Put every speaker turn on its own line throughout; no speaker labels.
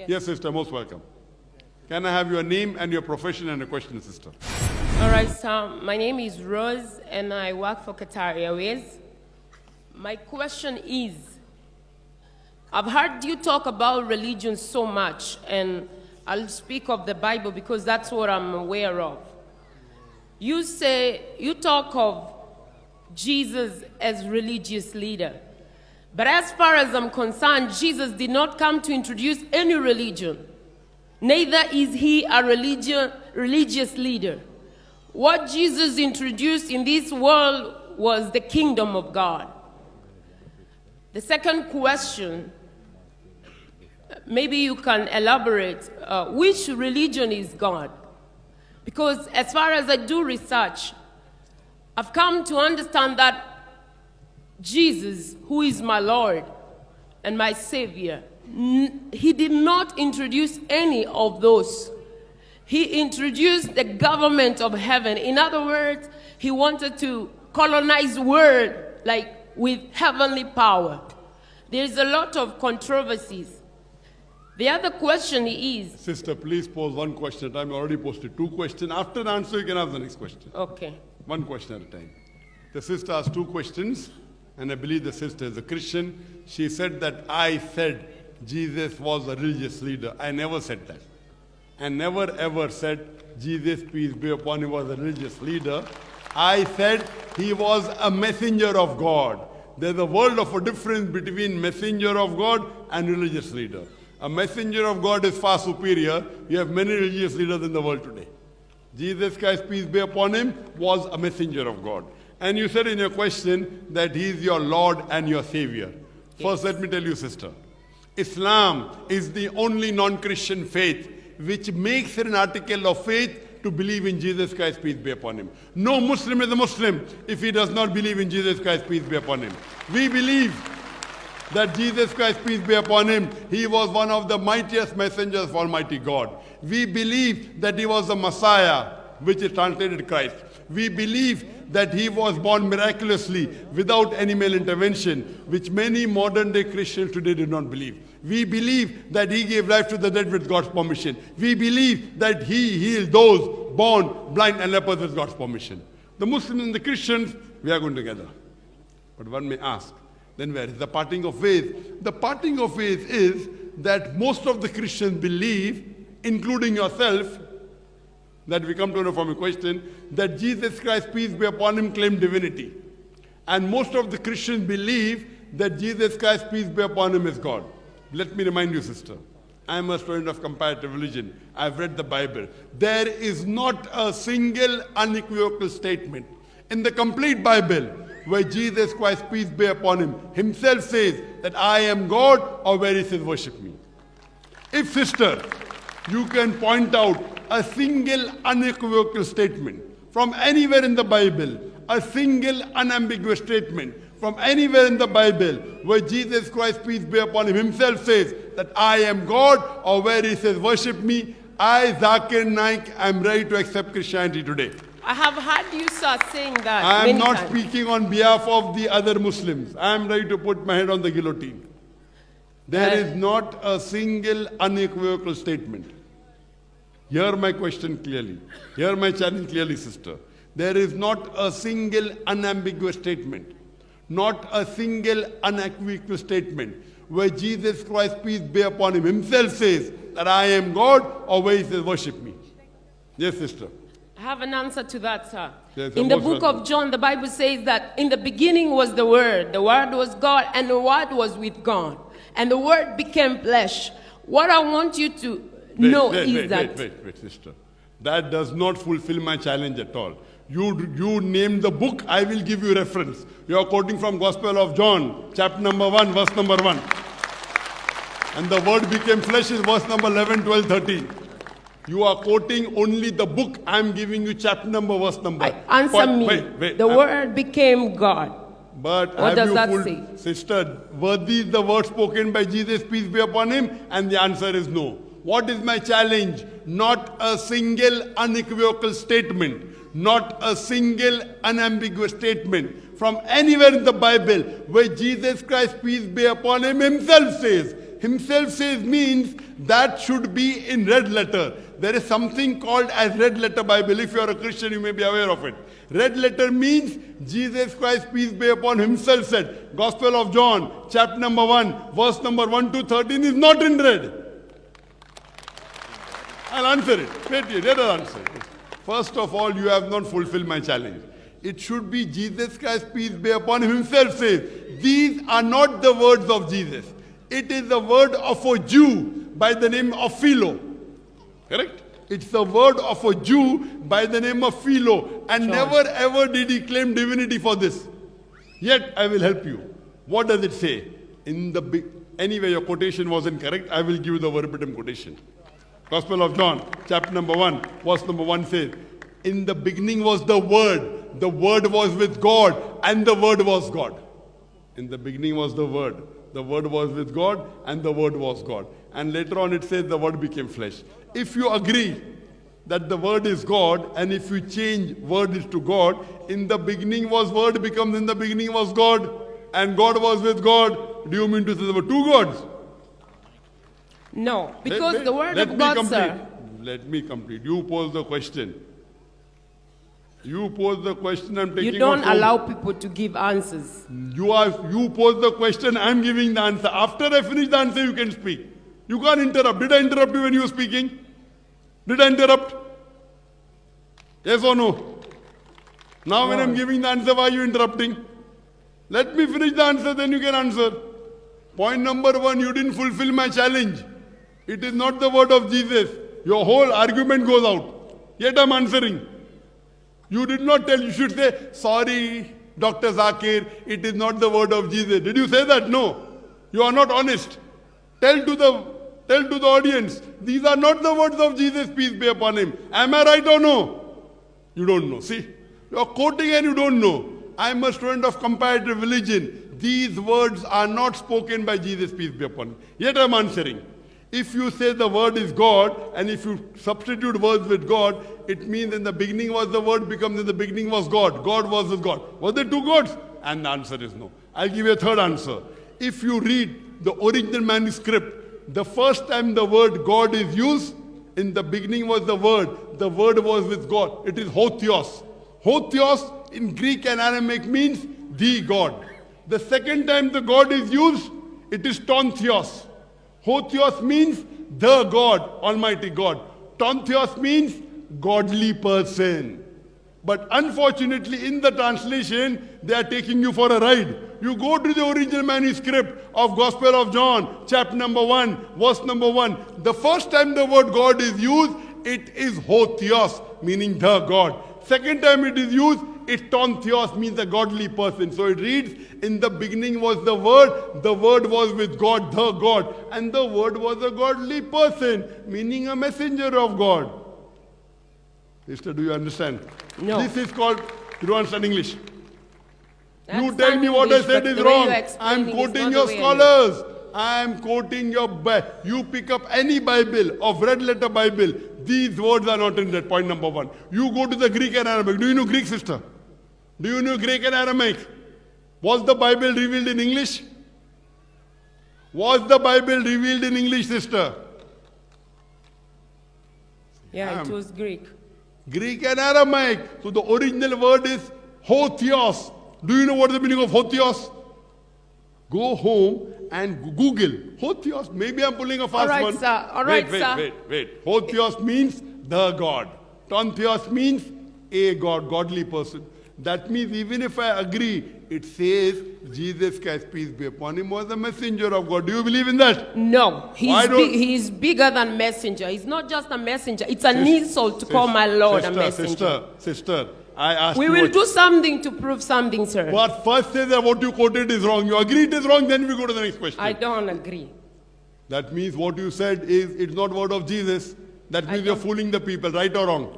Yes, sister, most welcome. Can I have your name and your profession and a question, sister?
All right, so my name is Rose, and I work for Qatar Airways. My question is, I've heard you talk about religion so much, and I'll speak of the Bible because that's what I'm aware of. You talk of Jesus as religious leader. But as far as I'm concerned, Jesus did not come to introduce any religion. Neither is he a religious leader. What Jesus introduced in this world was the kingdom of God. The second question, maybe you can elaborate, which religion is God? Because as far as I do research, I've come to understand that Jesus, who is my Lord and my Savior, he did not introduce any of those. He introduced the government of heaven. In other words, he wanted to colonize the world like with heavenly power. There's a lot of controversies. The other question is...
Sister, please pose one question at a time. I already posted 2 questions. After the answer, you can have the next question.
Okay.
One question at a time. The sister asked 2 questions, and I believe the sister is a Christian. She said that I said Jesus was a religious leader. I never said that. I never ever said Jesus, peace be upon him, was a religious leader. I said he was a messenger of God. There's a world of a difference between messenger of God and religious leader. A messenger of God is far superior. You have many religious leaders in the world today. Jesus Christ, peace be upon him, was a messenger of God. And you said in your question that he is your Lord and your Savior. First, let me tell you, sister, Islam is the only non-Christian faith which makes it an article of faith to believe in Jesus Christ, peace be upon him. No Muslim is a Muslim if he does not believe in Jesus Christ, peace be upon him. We believe that Jesus Christ, peace be upon him, he was one of the mightiest messengers of Almighty God. We believe that he was the Messiah, which is translated Christ. We believe that he was born miraculously without any male intervention, which many modern day Christians today do not believe. We believe that he gave life to the dead with God's permission. We believe that he healed those born blind and lepers with God's permission. The Muslims and the Christians, we are going together. But one may ask, then where is the parting of ways? The parting of ways is that most of the Christians believe, including yourself, that we come to know from a question, that Jesus Christ, peace be upon him, claimed divinity. And most of the Christians believe that Jesus Christ, peace be upon him, is God. Let me remind you, sister, I am a student of comparative religion. I've read the Bible. There is not a single unequivocal statement in the complete Bible where Jesus Christ, peace be upon him, himself says that I am God, or where he says worship me. If, sister, you can point out a single unequivocal statement from anywhere in the Bible, a single unambiguous statement from anywhere in the Bible where Jesus Christ, peace be upon him, himself says that I am God, or where he says worship me, I, Zakir Naik, am ready to accept Christianity today.
I have heard you, sir, saying that
I am not
times.
speaking on behalf of the other Muslims. I am ready to put my head on the guillotine. There is not a single unequivocal statement. Hear my question clearly. Hear my challenge clearly, sister. There is not a single unambiguous statement, not a single unequivocal statement where Jesus Christ, peace be upon him, himself says that I am God, or where he says worship me. Yes, sister.
I have an answer to that, sir.
Yes,
in the book of John, the Bible says that in the beginning was the Word was God, and the Word was with God, and the Word became flesh. What I want you to know is that...
Wait, sister. That does not fulfill my challenge at all. You name the book, I will give you reference. You are quoting from Gospel of John, chapter number 1, verse number 1. And the Word became flesh is verse number 11, 12, 13. You are quoting only the book. I am giving you chapter number, verse number.
Answer me. The Word became God.
But
what does that say?
Sister, were these the words spoken by Jesus, peace be upon him? And the answer is no. What is my challenge? Not a single unequivocal statement, not a single unambiguous statement from anywhere in the Bible where Jesus Christ, peace be upon him, himself says Himself says means that should be in red letter. There is something called as red letter Bible. If you are a Christian, you may be aware of it. Red letter means Jesus Christ, peace be upon himself, said. Gospel of John, chapter number 1, verse number 1 to 13 is not in red. I'll answer it. Wait, let us answer it. First of all, you have not fulfilled my challenge. It should be Jesus Christ, peace be upon him, himself says. These are not the words of Jesus. It is the word of a Jew by the name of Philo. Correct? It's the word of a Jew by the name of Philo. And never ever did he claim divinity for this. Yet I will help you. What does it say? Anyway, your quotation wasn't correct. I will give you the verbatim quotation. Gospel of John, chapter number 1, verse number 1 says, in the beginning was the Word. The Word was with God, and the Word was God. In the beginning was the Word. The Word was with God, and the Word was God. And later on it says the Word became flesh. If you agree that the Word is God, and if you change Word is to God, in the beginning was Word becomes in the beginning was God, and God was with God. Do you mean to say there were two gods?
No, because the word of God, sir.
Let me complete. You pose the question. You pose the question, I'm taking.
You don't allow people to give answers.
You pose the question, I'm giving the answer. After I finish the answer, you can speak. You can't interrupt. Did I interrupt you when you were speaking? Did I interrupt? Yes or no? Now when I'm giving the answer, why are you interrupting? Let me finish the answer, then you can answer. Point number 1, you didn't fulfill my challenge. It is not the word of Jesus. Your whole argument goes out. Yet I'm answering. You did not tell. You should say, sorry, Dr. Zakir, it is not the word of Jesus. Did you say that? No. You are not honest. Tell to the audience, these are not the words of Jesus, peace be upon him. Am I right or no? You don't know. See, you are quoting and you don't know. I am a student of comparative religion. These words are not spoken by Jesus, peace be upon him. Yet I am answering. If you say the word is God, and if you substitute words with God, it means in the beginning was the word becomes in the beginning was God. God was with God. Was there two gods? And the answer is no. I'll give you a third answer. If you read the original manuscript, the first time the word God is used, in the beginning was the word was with God. It is Hotheos. Hotheos in Greek and Aramaic means the God. The second time the God is used, it is Tontheos. Hotheos means the God, Almighty God. Tontheos means godly person. But unfortunately, in the translation, they are taking you for a ride. You go to the original manuscript of Gospel of John, chapter number 1, verse number 1. The first time the word God is used, it is Hotheos, meaning the God. Second time it is used, it's Tontheos, means a godly person. So it reads, in the beginning was the Word was with God, the God, and the Word was a godly person, meaning a messenger of God. Sister, do you understand?
No.
This is called, you don't understand English. You
That's
tell me what I
English,
said
but
is
the way
wrong.
you're explaining
I'm
is
quoting
not
your
the way I
scholars. I'm quoting your Bible. You pick up any Bible of red letter Bible. These words are not in that. Point number 1. You go to the Greek and Aramaic. Do you know Greek, sister? Do you know Greek and Aramaic? Was the Bible revealed in English? Was the Bible revealed in English, sister?
Yeah, it was Greek.
Greek and Aramaic. So the original word is Hotheos. Do you know what the meaning of Hotheos? Go home and Google Hotheos. Maybe I'm pulling a fast one.
All right, sir. All right, sir.
Wait. Hotheos means the God. Tontheos means a God, godly person. That means even if I agree, it says Jesus Christ, peace be upon him, was a messenger of God. Do you believe in that?
No, he's bigger than messenger. He's not just a messenger. It's an insult to call my Lord a messenger.
Sister, I asked
we will do something to prove something, sir.
But first say that what you quoted is wrong. You agree it is wrong, then we go to the next question.
I don't agree.
That means what you said is it's not word of Jesus. That means you're fooling the people, right or wrong?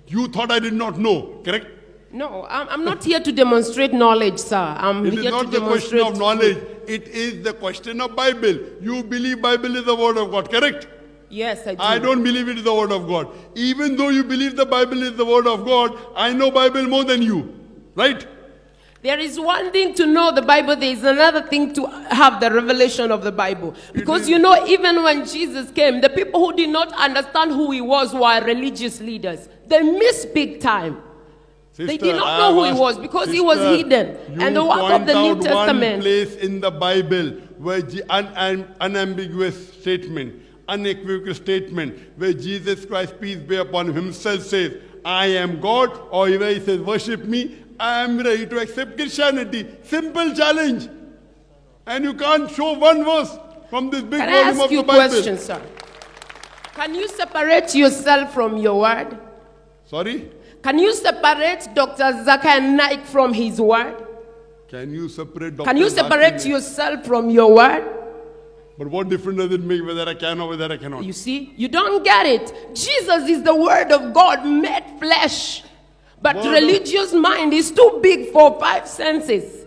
You thought I did not know, correct?
No, I'm not here to demonstrate knowledge, sir. I'm
It
here
is not
to
the question
demonstrate
of knowledge. It is the question of Bible. You believe Bible is the word of God, correct?
Yes, I do.
I don't believe it is the word of God. Even though you believe the Bible is the word of God, I know Bible more than you, right?
There is one thing to know the Bible, there is another thing to have the revelation of the Bible. Because you know, even when Jesus came, the people who did not understand who he was were religious leaders. They missed big time. They did not know who he was because he was hidden. And the work of the New Testament.
One place in the Bible where unambiguous statement, unequivocal statement, where Jesus Christ, peace be upon him, himself says, I am God, or where he says, worship me, I am ready to accept Christianity. Simple challenge. And you can't show one verse from this big volume of the Bible.
Can I ask you a question, sir? Can you separate yourself from your word?
Sorry?
Can you separate Dr. Zakir Naik from his word?
Can you separate Dr.
Can you separate yourself from your word?
But what difference does it make whether I can or whether I cannot?
You see, you don't get it. Jesus is the word of God made flesh. But religious mind is too big for 5 senses.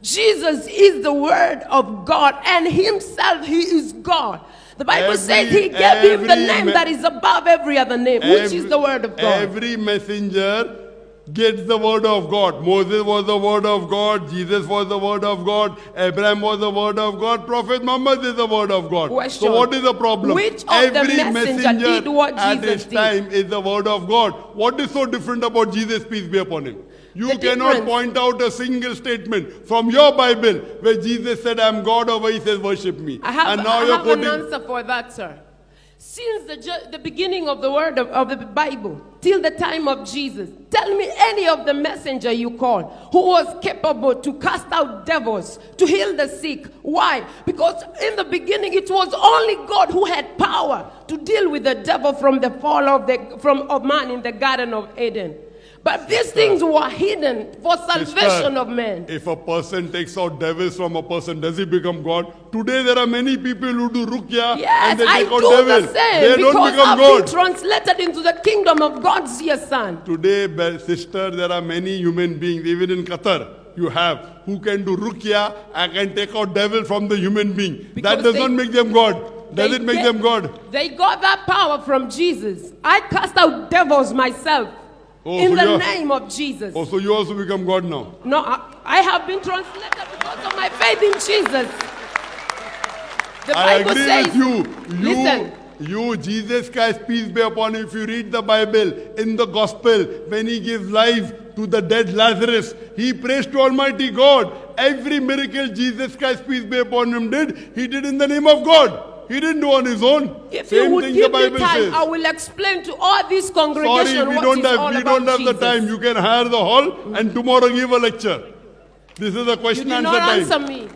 Jesus is the word of God, and himself, he is God. The Bible says he gave him the name that is above every other name, which is the word of God.
Every messenger gets the word of God. Moses was the word of God. Jesus was the word of God. Abraham was the word of God. Prophet Muhammad is the word of God.
Question.
So what is the problem?
Which of
Every
the messenger did what
at
Jesus
his time is the word of God. What is so different about Jesus, peace be upon him? You cannot point out a single statement from your Bible where Jesus said, I am God, or where he says, worship me.
I have an answer for that, sir. Since the beginning of the word of the Bible till the time of Jesus, tell me any of the messenger you call who was capable to cast out devils, to heal the sick. Why? Because in the beginning it was only God who had power to deal with the devil from the fall of man in the Garden of Eden. But these things were hidden for salvation of men.
If a person takes out devils from a person, does he become God? Today there are many people who do ruqya and they take out devils. They don't become God.
Been translated into the kingdom of God's dear son.
Today, sister, there are many human beings, even in Qatar, you have, who can do ruqya and can take out devil from the human being.
Because
that does not make them God. Does it make them God?
They got that power from Jesus. I cast out devils myself. In the name of Jesus.
Oh, so you also become God now?
No, I have been translated because of my faith in Jesus. The Bible says,
with you.
Listen.
You, Jesus Christ, peace be upon him. If you read the Bible, in the gospel, when he gives life to the dead Lazarus, he prays to Almighty God. Every miracle Jesus Christ, peace be upon him, did, he did in the name of God. He didn't do on his own.
If you would give me time, I will explain to all these congregations
we don't have the time. You can hire the hall and tomorrow give a lecture. This is a question answer time.
You did not answer me.